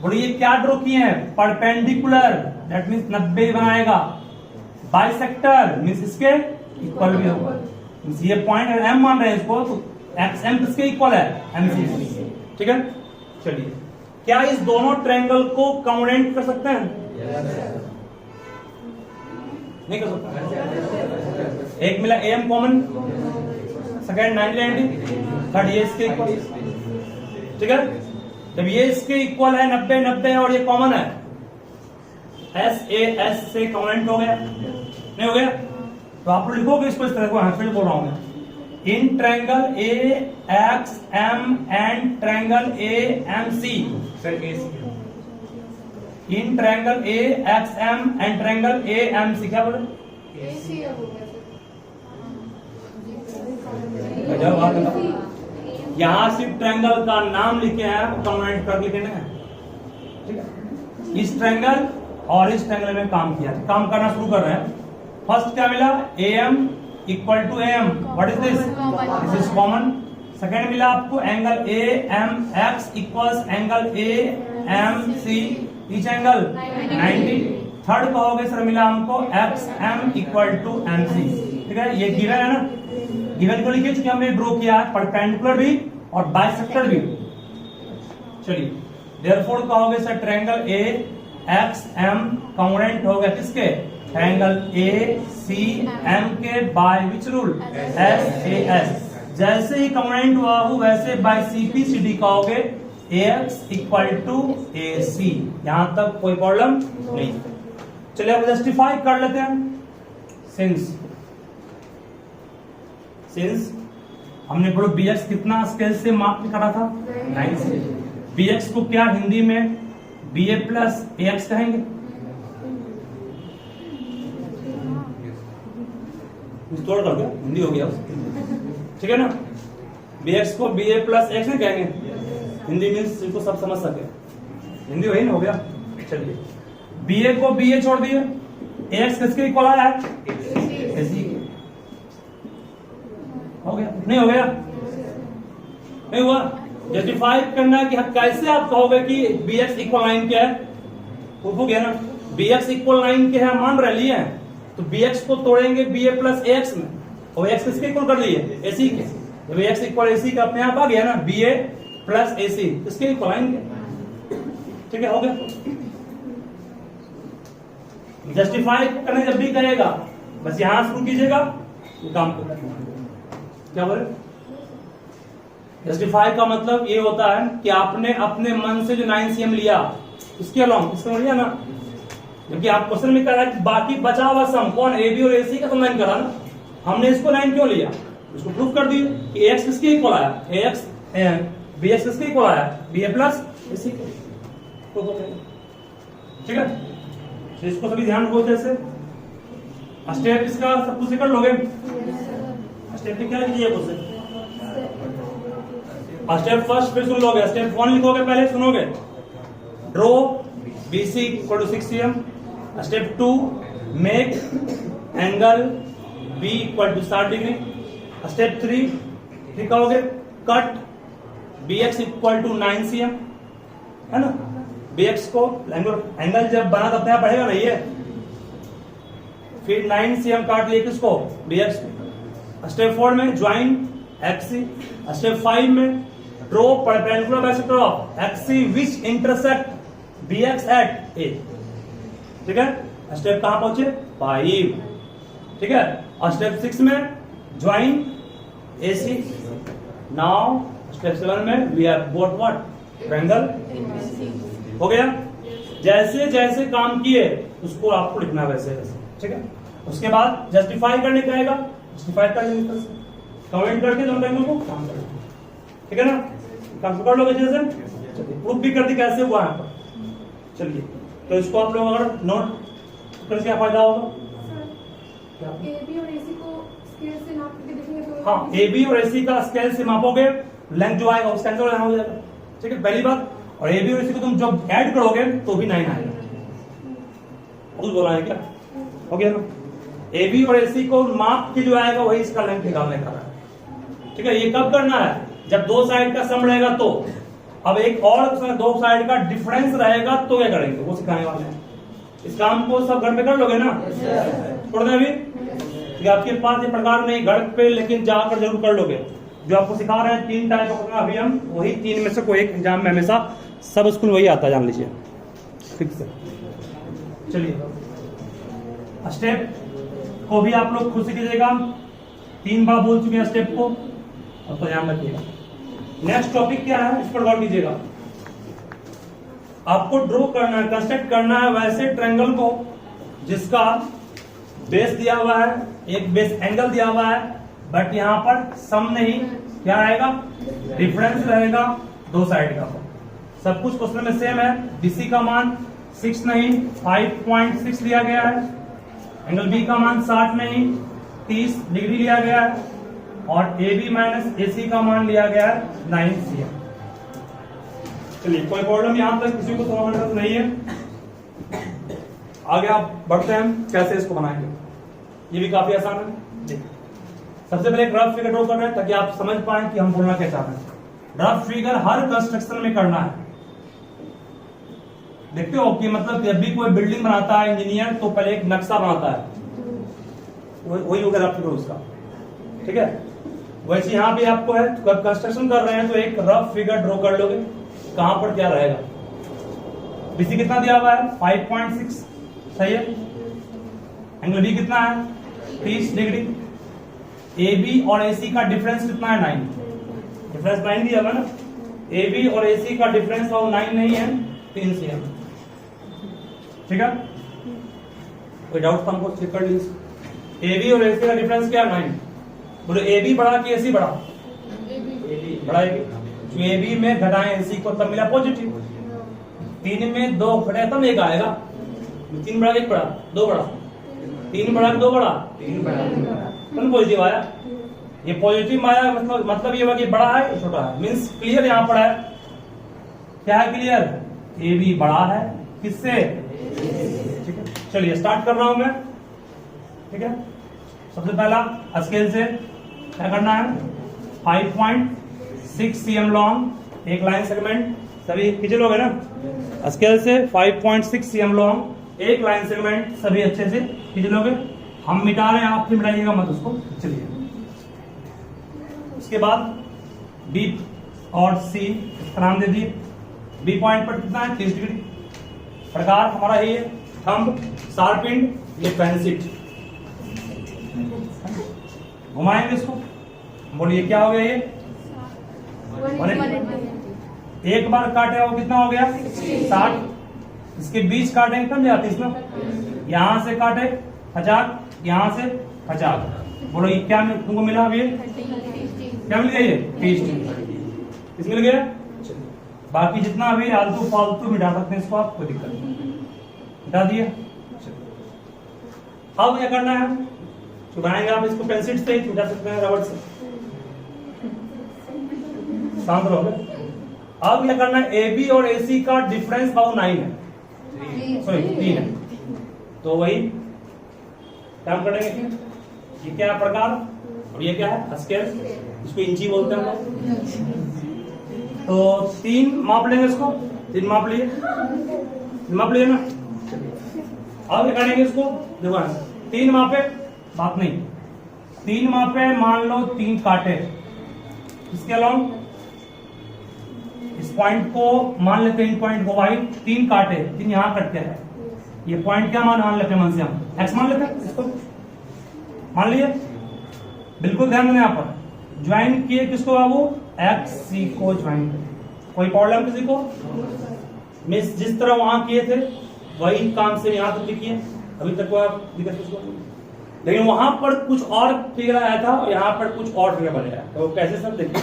A: बोलो ये क्या ड्रॉ किए हैं? परपेंडिकुलर, दैट मीन्स 90 बनाएगा। बाइसेक्टर मीन्स इसके इक्वल भी होगा। ये पॉइंट m मान रहे हैं इसको, तो xm किसके इक्वल है? mc। ठीक है, चलिए क्या इस दोनों ट्रायंगल को कॉन्ग्रुएंट कर सकते हैं? नहीं कर सकते। एक मिला am कॉमन, सेकंड 90, थर्ड ये इसके इक्वल। ठीक है, जब ये इसके इक्वल है 90 90 और ये कॉमन है, एस ए एस से कॉन्ग्रुएंट हो गया, नहीं हो गया? तो आप लोग लिखोगे इसको इस तरह को, फिर बोल रहा हूं मैं, in triangle A X M and triangle A M C.
B: Sir AC
A: in triangle A X M and triangle A M C. क्या बोले? यहां सिर्फ ट्रायंगल का नाम लिखे हैं, कॉन्ग्रुएंट कर लिखे नहीं है। ठीक है, इस ट्रायंगल और इस ट्रायंगल में काम किया, काम करना शुरू कर रहे हैं। फर्स्ट क्या मिला? AM equal to AM, what is this? This is common. Second मिला आपको angle AMX equals angle AMC, each angle 90। Third कहोगे सर मिला हमको XM इक्वल टू MC। ठीक है, ये गिवन है ना? गिवन को लिखिए क्योंकि हमने ड्रॉ किया है परपेंडिकुलर भी और बाइसेक्टर भी। चलिए देयरफॉर कहोगे सर ट्रायंगल AXM कॉन्ग्रुएंट होगा किसके? ट्रायंगल ACM के बाय विच रूल? SAS। जैसे ही कॉन्ग्रुएंट हुआ हो वैसे बाय CPCD कहोगे AX इक्वल टू AC। यहां तक कोई प्रॉब्लम नहीं। चलिए अब जस्टिफाई कर लेते हैं। सिंस हमने बोलो BX कितना स्केल से मार्क करा था? 9 से। BX को क्या हिंदी में BA प्लस AX कहेंगे? तोड़ कर दो, हिंदी हो गया। ठीक है ना? BX को BA प्लस X नहीं कहेंगे, हिंदी मीन्स इसको सब समझ सके, हिंदी वही ना हो गया। चलिए BA को BA छोड़ दिए, AX किसके इक्वल आया है? AC। हो गया? नहीं हो गया? नहीं हुआ? जस्टिफाई करना है कि कैसे आप कहोगे कि BX इक्वल 9 क्या है? हो गया ना? BX इक्वल 9 के है मान रहे लिए, तो BX को तोड़ेंगे BA प्लस AX में, और AX किसके इक्वल कर लिए? AC के। जब AX इक्वल AC का अपने आप आ गया ना, BA प्लस AC इसके इक्वल आएंगे। ठीक है, हो गया? जस्टिफाई करने जब भी करेगा बस यहां शुरू कीजिएगा, काम क्या बोले? जस्टिफाई का मतलब ये होता है कि आपने अपने मन से जो 9cm लिया उसके अलावा इसको लिया ना, क्योंकि आप क्वेश्चन में कह रहा है कि बाकी बचा हुआ सम कौन? AB और AC का सम 9 करा ना, हमने इसको 9 क्यों लिया? इसको प्रूफ कर दिए कि AX किसके इक्वल आया? BX किसके इक्वल आया? BA plus AC। ठीक है, तो इसको सभी ध्यान रखो। जैसे स्टेप इसका सब कुछ कर लोगे, स्टेप क्या लीजिए मुझसे? स्टेप फर्स्ट फिर सुन लोगे, स्टेप 1 लिखोगे, पहले सुनोगे। Draw BC equal to 6 cm। Step 2 make angle B equal to 60 degree. Step 3 लिखोगे cut BX equal to 9 cm, है ना? BX को एंगल जब बना तब यहाँ पढ़ेगा नहीं है, फिर 9 cm काट लिए किसको? BX। स्टेप 4 में ज्वाइन XC। स्टेप 5 में draw perpendicular bisector of XC which intersect BX at A। ठीक है, स्टेप कहां पहुंचे? 5। ठीक है, और स्टेप 6 में ज्वाइन AC। नाउ स्टेप 7 में we have got what? Triangle. हो गया? जैसे जैसे काम किए उसको आपको लिखना वैसे वैसे। ठीक है, उसके बाद जस्टिफाई करने का आएगा, जस्टिफाई कर लेंगे, कमेंट करके दोनों ट्रायंगल को काम कर लेंगे। ठीक है ना? काम कर लोगे जैसे, प्रूफ भी कर दी कैसे हुआ यहाँ पर। चलिए, तो इसको आप लोग अगर नोट कर क्या फायदा होगा?
C: AB और AC को स्केल से नाप के देखेंगे तो
A: हाँ, AB और AC का स्केल से मापोगे, लेंथ जो आएगा उसका आंसर यहाँ हो जाएगा। ठीक है, पहली बात। और ए बी और ए सी को तुम जब ऐड करोगे तो भी 9 आएगा। कुछ बोला है क्या? हो गया ना? ए बी और ए सी को माप के जो आएगा वही इसका लेंथ निकालने का है। ठीक है, ये कब करना है? जब दो साइड का सम रहेगा तो। अब एक और दो साइड का डिफरेंस रहेगा तो क्या करेंगे, वो सिखाने वाले हैं। इस काम को सब घर में कर लोगे ना? छोड़ दें अभी कि आपके पास ये प्रकार नहीं घर पे, लेकिन जाकर जरूर कर लोगे। जो आपको सिखा रहे हैं 3 टाइप का अभी हम वही 3 में से कोई एक एग्जाम में हमेशा सब स्कूल वही आता है, जान लीजिए। ठीक से चलिए स्टेप को भी आप लोग खुद से कीजिएगा। 3 बार बोल चुके हैं स्टेप को, अब तो ध्यान रखिएगा। नेक्स्ट टॉपिक क्या है इस पर गौर कीजिएगा। आपको ड्रॉ करना है, कंस्ट्रक्ट करना है वैसे ट्रायंगल को जिसका बेस दिया हुआ है, एक बेस एंगल दिया हुआ है, बट यहां पर सम नहीं, क्या आएगा? डिफरेंस रहेगा दो साइड का। सब कुछ क्वेश्चन में सेम है। बीसी का मान 6 नहीं 5.6 लिया गया है, एंगल बी का मान 60 नहीं 30 डिग्री लिया गया है, और ए बी माइनस ए सी का मान लिया गया है 9 cm। चलिए कोई प्रॉब्लम यहां तक किसी को समझ नहीं है। आगे आप बढ़ते हैं कैसे इसको बनाएंगे, ये भी काफी आसान है। देखिए सबसे पहले एक रफ फिगर ड्रॉ कर रहे हैं ताकि आप समझ पाएं कि हम बोलना क्या चाहते हैं। रफ फिगर हर कंस्ट्रक्शन में करना है। देखते हो कि मतलब जब भी कोई बिल्डिंग बनाता है इंजीनियर तो पहले एक नक्शा बनाता है, वही होगा रफ फिगर उसका। ठीक है, वैसे यहां भी आपको है, जब कंस्ट्रक्शन कर रहे हैं तो एक रफ फिगर ड्रॉ कर लोगे कहां पर क्या रहेगा। बीसी कितना दिया हुआ है? 5.6 सही है। एंगल बी कितना है? 30 डिग्री। ए बी और ए सी का डिफरेंस कितना है? 9। डिफरेंस 9 दिया हुआ ना। ए बी और ए सी का डिफरेंस और 9 नहीं है 3 cm। ठीक है, कोई डाउट था हमको चेक कर लीजिए। ए बी और ए सी का डिफरेंस क्या है? 9। बोलो ए बी बड़ा कि ए सी बड़ा? बड़ा ए बी। ए बी में घटाएं ए सी को तब मिला पॉजिटिव। 3 में 2 घटाए तब 1 आएगा। 3 बड़ा 1 बड़ा 2 बड़ा, 3 बड़ा 2 बड़ा 3 बड़ा पॉजिटिव आया। ये पॉजिटिव आया मतलब ये हुआ कि बड़ा है छोटा है, मीन्स क्लियर यहां पर है। क्या है क्लियर? ए बी बड़ा है किससे? ठीक है, चलिए स्टार्ट कर रहा हूं मैं। ठीक है, सबसे पहला स्केल से क्या करना है? 5.6 cm लॉन्ग एक लाइन सेगमेंट, सभी खींच लोगे ना स्केल से। 5.6 cm लॉन्ग एक लाइन सेगमेंट सभी अच्छे से खींच लोगे। हम मिटा रहे हैं, आप फिर मिटाइएगा मत उसको। चलिए उसके बाद बी और सी नाम दे दिए। बी पॉइंट पर कितना है? 30 डिग्री। प्रकार हमारा ये थंब, शार्पिंड, ये पेंसिल। घुमाएंगे इसको, बोलिए क्या हो गया ये? एक बार काटे वो कितना हो गया? 60। इसके बीच काटेंगे तब जाती इसमें। यहां से काटे 50, यहां से 50। बोलो ये क्या तुमको मिला? अब ये क्या मिल गया? ये 30 किस मिल गया? बाकी जितना अभी आलतू फालतू मिटा सकते हैं इसको, आप कोई दिक्कत नहीं, मिटा दिए। अब क्या करना है? छुड़ाएंगे आप इसको, पेंसिल से ही छुटा सकते हैं, रबड़ से। शांत रहोगे। अब क्या करना है? ए बी और ए सी का डिफरेंस बहुत 9 है, सॉरी 3 है। तो वही काम करेंगे। ये क्या है? प्रकार, और ये क्या है? स्केल, इसको इंची बोलते हैं हम लोग। तो 3 माप लेंगे इसको, 3 माप लिए, माप लिए ना। अब क्या करेंगे इसको? देखो 3 मापे, बात नहीं, 3 मापे, मान लो 3 काटे इसके अलॉन्ग। इस पॉइंट को मान लेते हैं, इन पॉइंट को वाई 3 काटे, 3 यहां कटते हैं। ये पॉइंट क्या मान लेते हैं? मन से हम एक्स मान लेते हैं इसको, मान लिए। बिल्कुल ध्यान देना, यहां पर ज्वाइन किए किसको बाबू? एक्स सी को ज्वाइन करें। कोई प्रॉब्लम किसी को? मिस जिस तरह वहां किए थे वही काम से यहां तक लिखिए। अभी तक लेकिन वहां पर कुछ और फिगर आया था और यहाँ पर कुछ और फिगर बनाया, तो कैसे सर? देखिए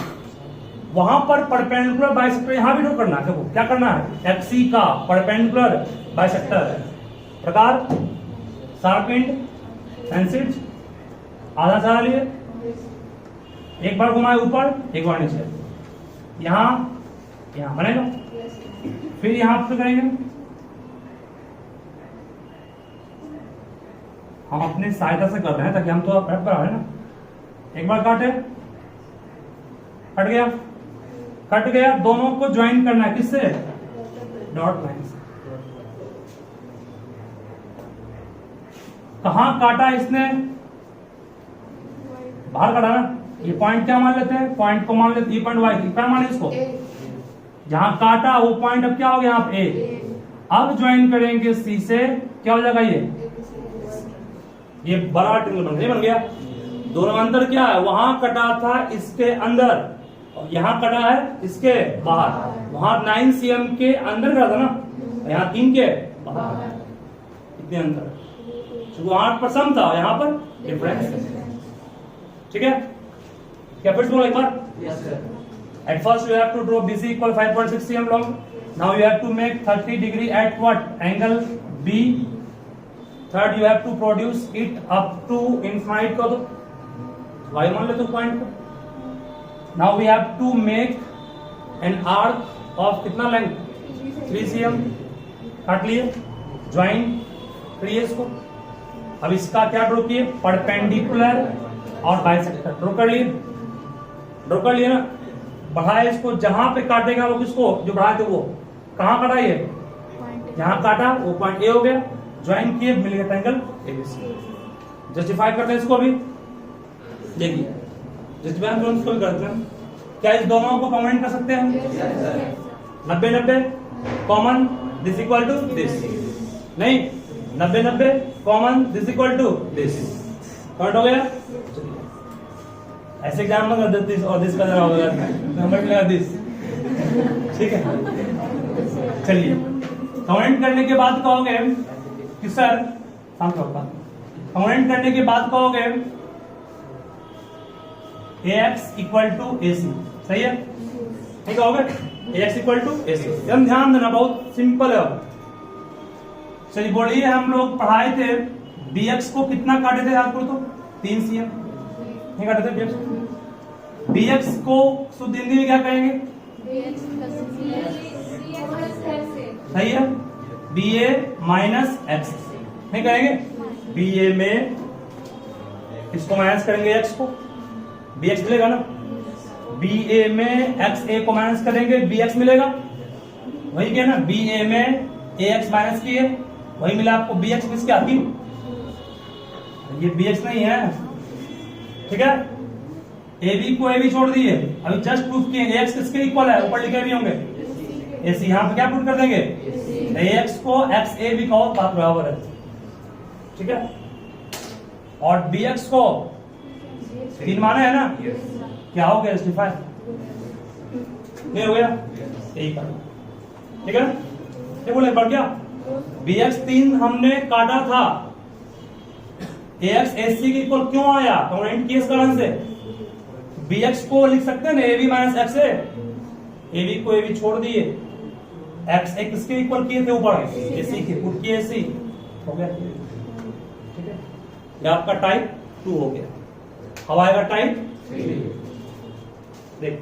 A: वहां पर परपेंडिकुलर बाइसेक्टर यहां भी ड्रॉ करना है। देखो क्या करना है? एफ सी का परपेंडिकुलर बाइसेक्टर है। प्रकार शार्पिंड, पेंसिल, आधा चला लिए, एक बार घुमाए ऊपर, एक बार नीचे, यहां बनेगा। फिर यहां पे करेंगे हम अपनी सहायता से कर रहे हैं ताकि हम तो प्रेप करा रहे हैं ना। एक बार काटे, कट गया, दोनों को ज्वाइन करना है किससे? डॉट लाइन से। कहां काटा इसने? बाहर काटा ना। ये पॉइंट क्या मान लेते हैं? पॉइंट को मान लेते हैं, ये पॉइंट वाई क्या माने इसको? जहां काटा वो पॉइंट अब क्या हो गया यहाँ पे? ए। अब ज्वाइन करेंगे सी से, क्या हो जाएगा ये बड़ा ट्रिंगल बन गया। दोनों अंदर क्या है? वहां कटा था इसके अंदर, यहाँ कटा है इसके बाहर। वहां 9 cm के अंदर कटा था ना, यहाँ 3 के बाहर। कितने अंदर? वहां पर सम था, यहाँ पर डिफरेंस। ठीक है, क्या फिर बोलो एक बार? At first you have to draw BC equal 5.6 cm long. Now you have to make 30 degree at what? Angle B. Third you have to produce it up to infinite कर दो, y मान ले तो पॉइंट को। Now we have to make an arc of कितना लेंथ? 3 cm। काट लिए, ज्वाइन करिए इसको। अब इसका क्या ड्रॉ किए? परपेंडिकुलर और बाइसेक्टर ड्रॉ कर लिए ना। बढ़ाए इसको, जहां पे काटेगा वो किसको? जो बढ़ाए थे वो कहां काटा? ये जहां काटा वो पॉइंट ए हो गया। ज्वाइन किए, मिल गया ट्रायंगल एबीसी। जस्टिफाई करते हैं इसको भी, देखिए जस्टिफाई हम इसको भी करते हैं। क्या इस दोनों को कमेंट कर सकते हैं? 90-90 common this equal to this, नहीं 90-90 common this equal to this. Cut हो गया। ऐसे एग्जाम में कर दिस और दिस का जरा होगा, नंबर लगा दिस। ठीक है, चलिए कमेंट करने के बाद कहोगे कि सर शांत होगा। कमेंट करने के बाद कहोगे ax इक्वल टू ac, सही है? ठीक कहोगे ax इक्वल टू ac। ध्यान देना, बहुत सिंपल है। चलिए बोलिए, हम लोग पढ़ाए थे dx को कितना काटे थे याद करो तो? 3 cm नहीं काटे थे dx को। dx को शुद्ध हिंदी में क्या कहेंगे? सही है, ba माइनस x नहीं कहेंगे। ba में इसको माइनस करेंगे x को, bx मिलेगा ना। ba में xa को माइनस करेंगे, bx मिलेगा। वही क्या ना, ba में ax माइनस किए, वही मिला आपको bx। किसके आती? ये bx नहीं है, ठीक है। ab को ab छोड़ दिए, अभी जस्ट प्रूफ किए ax किसके इक्वल है, ऊपर लिखे भी होंगे ac। यहाँ पे क्या प्रूफ कर देंगे? ax को xa भी कहो, बात बराबर है, ठीक है। और bx को 3 माना है ना, क्या हो गया? जस्टिफाई नहीं हो गया, यही कर, ठीक है। ये बोले बढ़ गया। bx 3 हमने काटा था, ax ac के इक्वल क्यों आया? कमेंट किए इस कारण से। bx को लिख सकते हैं ना ab माइनस xa, ab को ab छोड़ दिए, xa किसके इक्वल किए थे? ऊपर ac के, पुट किए ac, हो गया, ठीक है। ये आपका टाइप 2 हो गया। अब आएगा टाइप 3। देख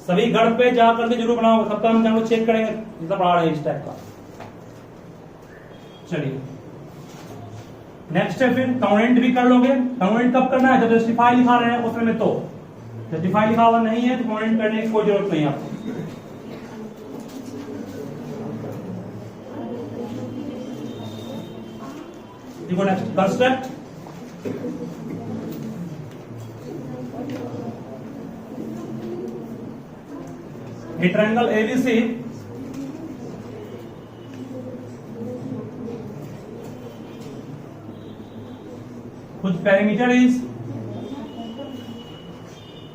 A: सभी घर पे जा करके जरूर बनाओगे, सबका हम चैनल चेक करेंगे जितना पढ़ा रहे हैं इस टाइप का। चलिए नेक्स्ट है, फिर कमेंट भी कर लोगे। कमेंट कब करना है? जब जस्टिफाई लिखा रहे हैं उस समय। तो जस्टिफाई लिखा हुआ नहीं है तो कमेंट करने की कोई जरूरत नहीं आपको। देखो next, construct a triangle ABC whose perimeter is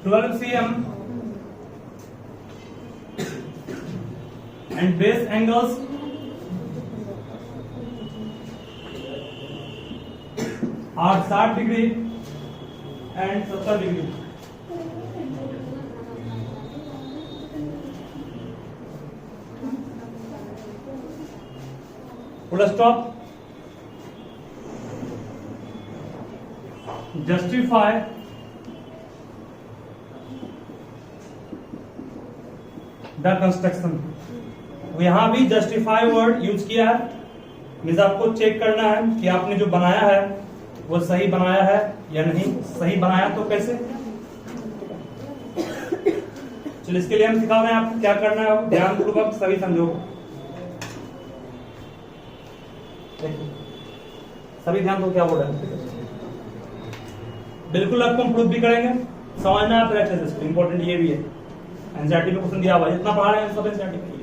A: 12 cm and base angles are 60 degree and 70 degree. Full stop. Justify the construction. तो यहाँ भी जस्टिफाई वर्ड यूज किया है, मीन्स आपको चेक करना है कि आपने जो बनाया है वो सही बनाया है या नहीं। सही बनाया तो कैसे, चलिए इसके लिए हम सिखा रहे हैं आपको क्या करना है, ध्यान पूर्वक सभी समझो। सभी ध्यान दो क्या बोल रहे हैं, बिल्कुल आपको हम प्रूफ भी करेंगे, समझना आप एक्सरसाइज इंपॉर्टेंट ये भी है। एनसीईआरटी में क्वेश्चन दिया हुआ है, जितना पढ़ा रहे हैं सब एनसीईआरटी में है।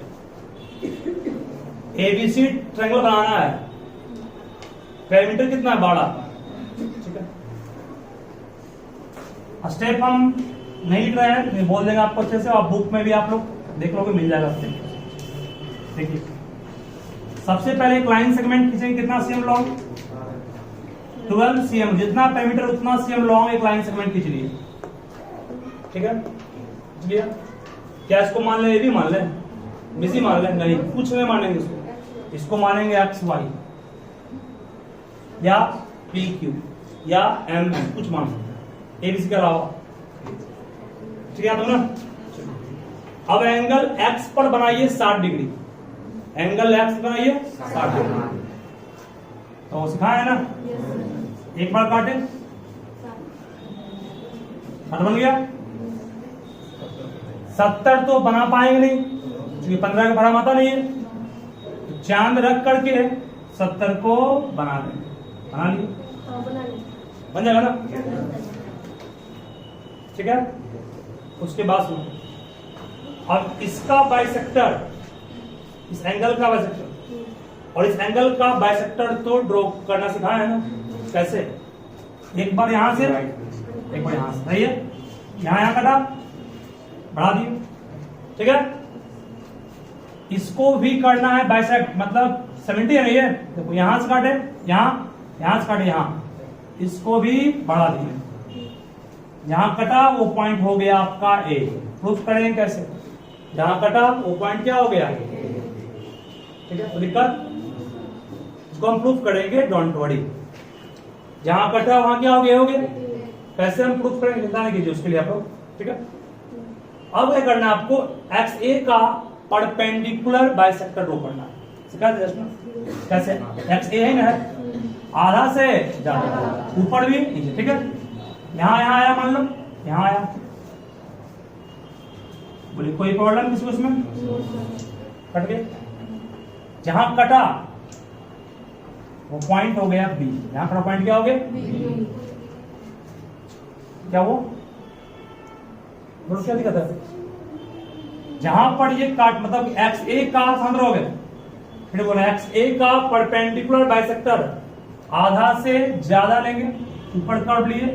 A: एबीसी ट्रायंगल बनाना है, पेरीमीटर कितना है 12, ठीक है। स्टेप हम नहीं लिख रहे हैं, मैं बोल देंगे आपको अच्छे से, और बुक में भी आप लोग देख लोगे, मिल जाएगा स्टेप। देखिए सबसे पहले एक लाइन सेगमेंट खींचेंगे, कितना सीएम लॉन्ग, 12 सीएम, जितना पेरीमीटर उतना सीएम लॉन्ग एक लाइन सेगमेंट खींच लिए, ठीक है। चलिए क्या इसको मान ले, ये भी मान ले, बीसी मान ले, नहीं कुछ नहीं मानेंगे इसको मानेंगे एक्स वाई या पी क्यू या एम एन, कुछ मान एबीसी के अलावा, ठीक है तो ना। अब एंगल एक्स पर बनाइए 60 डिग्री, एंगल एक्स बनाइए 60 डिग्री, तो सिखाया है ना। एक बार काटे, 60 बन गया। 70 तो बना पाएंगे नहीं क्योंकि 15 का भाड़ा माता नहीं है, तो चांद रख करके 70 को बना देंगे, बना लिए, बन जाएगा ना, ठीक है। उसके बाद सुनो, अब इसका बाइसेक्टर, इस एंगल का बाइसेक्टर और इस एंगल का बाइसेक्टर तो ड्रॉ करना सिखाया है ना, कैसे, एक बार यहां से एक बार यहां से, सही है, यहां कटा, बढ़ा दिए, ठीक है। इसको भी करना है बाइसेक्ट, मतलब 70 है नहीं है, देखो यहां से काटे, यहां से काटे, यहां इसको भी बढ़ा दिए, जहां कटा वो पॉइंट हो गया आपका ए। प्रूफ करेंगे कैसे, जहां कटा वो पॉइंट क्या हो गया, ठीक है। तो दिक्कत, इसको हम प्रूफ करेंगे, डोंट वरी, जहां कटा वहां क्या हो गया, कैसे हम प्रूफ करेंगे, चिंता नहीं कीजिए उसके लिए आप लोग, ठीक है। अब क्या करना है आपको, एक्स ए का परपेंडिकुलर बाइसेक्टर ड्रॉ करना है, सिखा दे कैसे, एक्स ए है ना, आधा से ज्यादा, ऊपर भी नीचे, ठीक है। यहां आया, मान लो यहां आया, बोले कोई प्रॉब्लम किसी उसमें, कट गए, जहां कटा वो पॉइंट हो गया बी, यहां पर पॉइंट क्या हो गया, क्या वो क्या दिखा था, जहां पर ये काट, मतलब एक्स ए का समझ रहोगे, फिर बोला एक्स ए का परपेंडिकुलर बाइसेक्टर आधा से ज्यादा लेंगे, ऊपर कर्व लिए,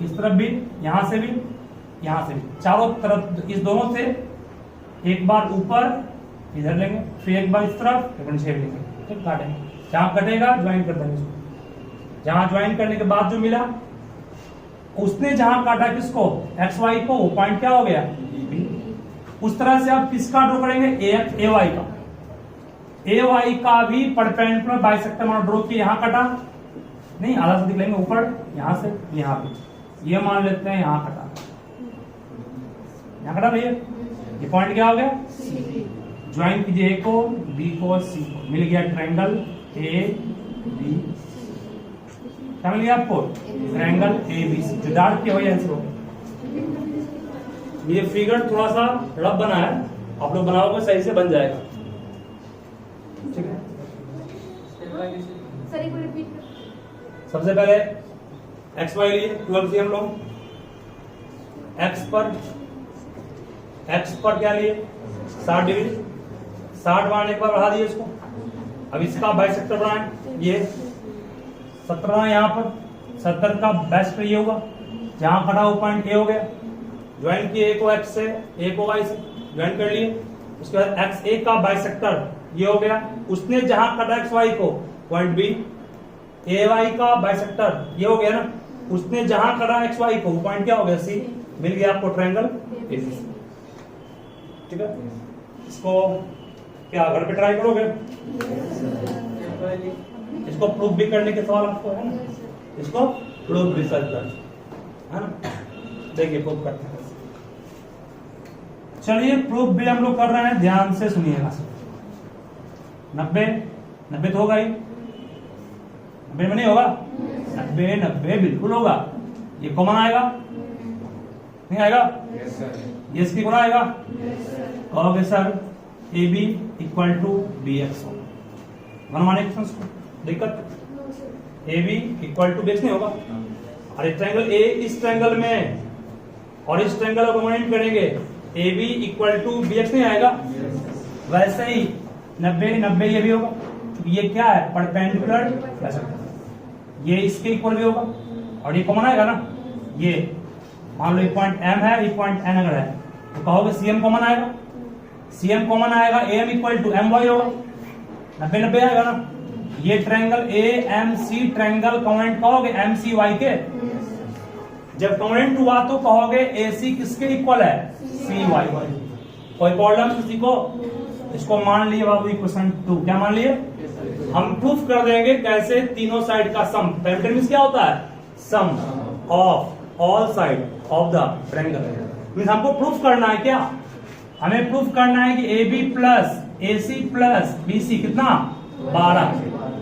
A: इस तरफ भी, यहां से भी, यहां से भी, चारों तरफ, इस दोनों से एक बार ऊपर इधर लेंगे, फिर एक बार इस तरफ, एक बार नीचे लेंगे, ठीक, काटेंगे, जहां कटेगा ज्वाइन कर देंगे इसको, जहां ज्वाइन करने के बाद जो मिला, उसने जहां काटा किसको, एक्स वाई को, वो पॉइंट क्या हो गया, उस तरह से आप किसका ड्रॉ करेंगे, ए वाई का, ए वाई का भी परपेंडिकुलर बाइसेक्टर मान ड्रॉ किया, यहां कटा नहीं, आधा से दिख ऊपर, यहां से यहां पे, ये मान लेते हैं यहां कटा, यहां कटा भैया, ये पॉइंट क्या हो गया, ज्वाइन कीजिए ए को, बी को, सी को, मिल गया ट्रायंगल ए बी, क्या मिल गया आपको, ट्रायंगल ए बी सी, जो डार्क किया हुआ आंसर हो गया। ये फिगर थोड़ा सा रफ बना है, आप लोग बनाओगे सही से बन जाएगा, ठीक है।
C: सर एक बार रिपीट,
A: सबसे पहले एक्स वाई लिए 12 सीएम लो, एक्स पर क्या लिए 60 डिग्री, 60 बनाने के बाद बढ़ा दिए इसको। अब इसका बाइसेक्टर बनाए, ये 17 यहाँ पर 70 का बाइसेक्टर ये होगा, जहां खड़ा वो पॉइंट ए हो गया, ज्वाइन किए ए को एक्स से, ए को वाई से ज्वाइन कर लिए। उसके बाद एक्स ए का बाइसेक्टर ये हो गया, उसने जहां कटा एक्स वाई को पॉइंट बी, ए वाई का बाइसेक्टर ये हो गया ना, उसने जहां कटा एक्स वाई को पॉइंट क्या हो गया सी, मिल गया आपको ट्रायंगल एबीसी, ठीक है। इसको क्या घर पे ट्राई करोगे, इसको प्रूफ भी करने के सवाल आपको है ना, इसको प्रूफ भी कर है ना, देखिए प्रूफ करते हैं। चलिए प्रूफ भी हम लोग कर रहे हैं, ध्यान से सुनिएगा। 90 90 तो होगा ही, 90 में नहीं होगा, 90 90 बिल्कुल होगा। ये कॉमन आएगा नहीं आएगा,
B: यस सर,
A: ये इसकी गुना आएगा, कहोगे sir A B equal to B X होगा। मनमाने क्वेश्चन को दिक्कत,
C: no sir.
A: A B equal to B X नहीं होगा। अरे ट्रायंगल ए इस ट्रायंगल में और इस ट्रायंगल को कॉम्बिनेट करेंगे, A B equal to B X नहीं आएगा। वैसे ही 90 90 ये भी होगा, क्योंकि ये क्या है, परपेंडिकुलर, ये इसके इक्वल भी होगा और ये कॉमन आएगा ना। ये मान लो ये पॉइंट एम है, ये पॉइंट एन अगर है तो कहोगे सीएम कॉमन आएगा, सीएम कॉमन आएगा, M equal to M Y होगा, 90 90 आएगा ना। ये triangle A M C triangle कॉम्बिनेट कहोगे एम सी वाई के, जब कॉम्बिनेट हुआ तो कहोगे ए सी किसके इक्वल है, सी वाई वाई। कोई प्रॉब्लम किसी को? इसको मान लिए बाबू इक्वेशन 2, क्या मान लिए? हम प्रूफ कर देंगे कैसे, तीनों साइड का सम, पैरामीटर मींस क्या होता है, sum of all side of the triangle. Means हमको प्रूफ करना है क्या, हमें प्रूफ करना है कि A B plus A C plus B C कितना 12,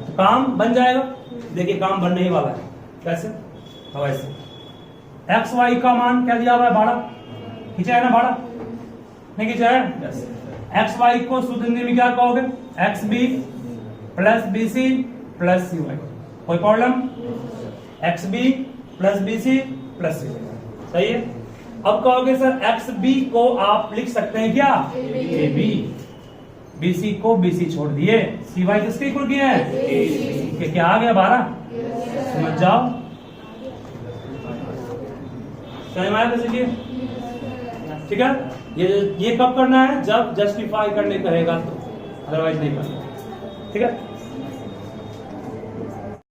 A: तो काम बन जाएगा। देखिए काम बनने ही वाला है, कैसे, तो ऐसे एक्स वाई का मान क्या दिया हुआ है 12, खींचा है ना 12, नहीं खींचा है, यस। एक्स वाई को शुद्ध हिंदी में क्या कहोगे, X B plus B C plus C Y. कोई problem, X B plus B C plus C Y, सही है। अब कहोगे सर एक्स बी को आप लिख सकते हैं क्या, ए बी, बी सी को बी सी छोड़ दिए, सी वाई किसके इक्वल किए हैं, क्या आ गया 12, समझ जाओ। समझ में आया कैसे, ठीक है। ये कब करना है, जब जस्टिफाई करने कहेगा तो, अदरवाइज नहीं करना, ठीक है।